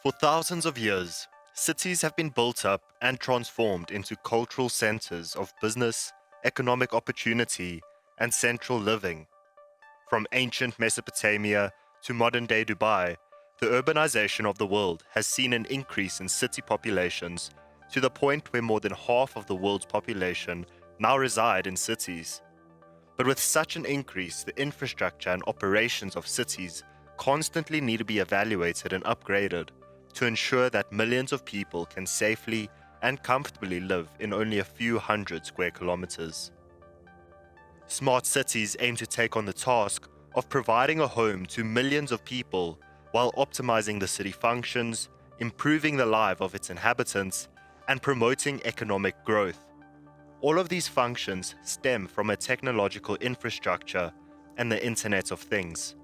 For thousands of years, cities have been built up and transformed into cultural centers of business, economic opportunity, and central living. From ancient Mesopotamia to modern day Dubai, the urbanization of the world has seen an increase in city populations to the point where more than half of the world's population now reside in cities. But with such an increase, the infrastructure and operations of cities constantly need to be evaluated and upgraded to ensure that millions of people can safely and comfortably live in only a few hundred square kilometers. Smart cities aim to take on the task of providing a home to millions of people while optimizing the city functions, improving the life of its inhabitants, and promoting economic growth. All of these functions stem from a technological infrastructure and the Internet of Things.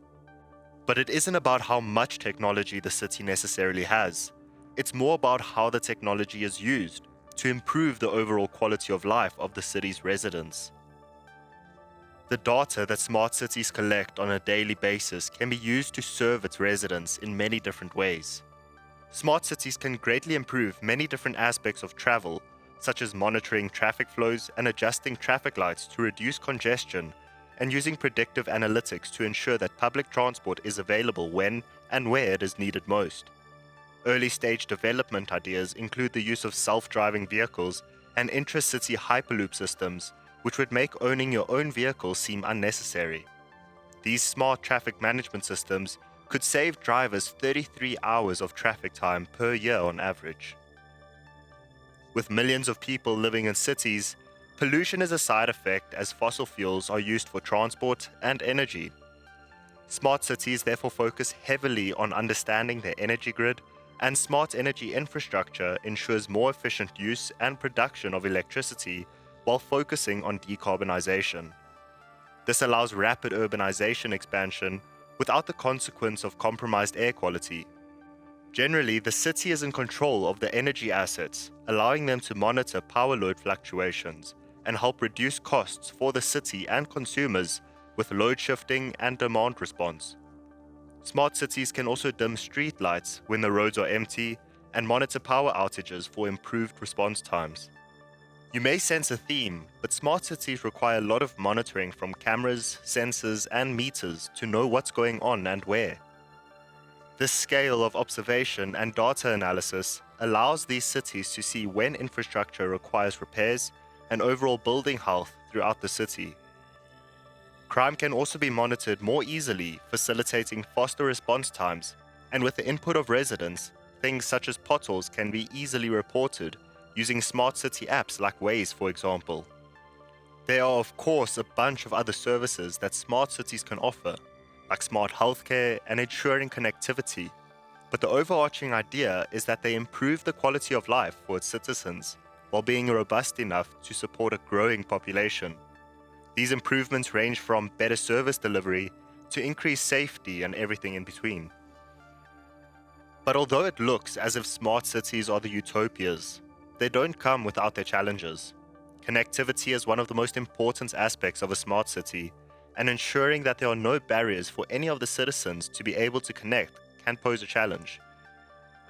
But it isn't about how much technology the city necessarily has. It's more about how the technology is used to improve the overall quality of life of the city's residents. The data that smart cities collect on a daily basis can be used to serve its residents in many different ways. Smart cities can greatly improve many different aspects of travel, such as monitoring traffic flows and adjusting traffic lights to reduce congestion, and using predictive analytics to ensure that public transport is available when and where it is needed most. Early stage development ideas include the use of self-driving vehicles and intra-city hyperloop systems, which would make owning your own vehicle seem unnecessary. These smart traffic management systems could save drivers 33 hours of traffic time per year on average. With millions of people living in cities, pollution is a side effect as fossil fuels are used for transport and energy. Smart cities therefore focus heavily on understanding their energy grid, and smart energy infrastructure ensures more efficient use and production of electricity while focusing on decarbonization. This allows rapid urbanization expansion without the consequence of compromised air quality. Generally, the city is in control of the energy assets, allowing them to monitor power load fluctuations and help reduce costs for the city and consumers with load shifting and demand response. Smart cities can also dim street lights when the roads are empty and monitor power outages for improved response times. You may sense a theme, but smart cities require a lot of monitoring from cameras, sensors, and meters to know what's going on and where. This scale of observation and data analysis allows these cities to see when infrastructure requires repairs and overall building health throughout the city. Crime can also be monitored more easily, facilitating faster response times, and with the input of residents, things such as potholes can be easily reported using smart city apps like Waze, for example. There are, of course, a bunch of other services that smart cities can offer, like smart healthcare and ensuring connectivity. But the overarching idea is that they improve the quality of life for its citizens while being robust enough to support a growing population. These improvements range from better service delivery to increased safety and everything in between. But although it looks as if smart cities are the utopias, they don't come without their challenges. Connectivity is one of the most important aspects of a smart city, and ensuring that there are no barriers for any of the citizens to be able to connect can pose a challenge.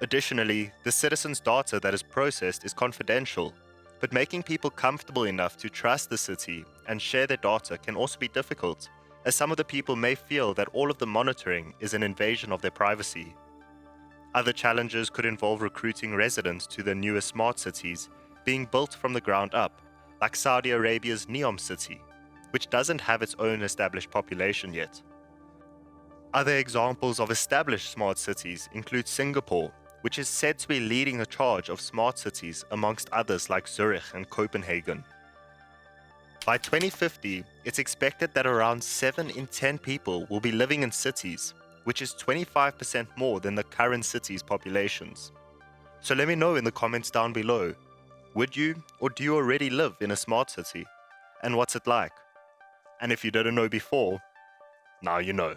Additionally, the citizens' data that is processed is confidential, but making people comfortable enough to trust the city and share their data can also be difficult, as some of the people may feel that all of the monitoring is an invasion of their privacy. Other challenges could involve recruiting residents to the newer smart cities being built from the ground up, like Saudi Arabia's Neom city, which doesn't have its own established population yet. Other examples of established smart cities include Singapore, which is said to be leading the charge of smart cities amongst others like Zurich and Copenhagen. By 2050, it's expected that around 7 in 10 people will be living in cities, which is 25% more than the current city's populations. So let me know in the comments down below, would you or do you already live in a smart city? And what's it like? And if you didn't know before, now you know.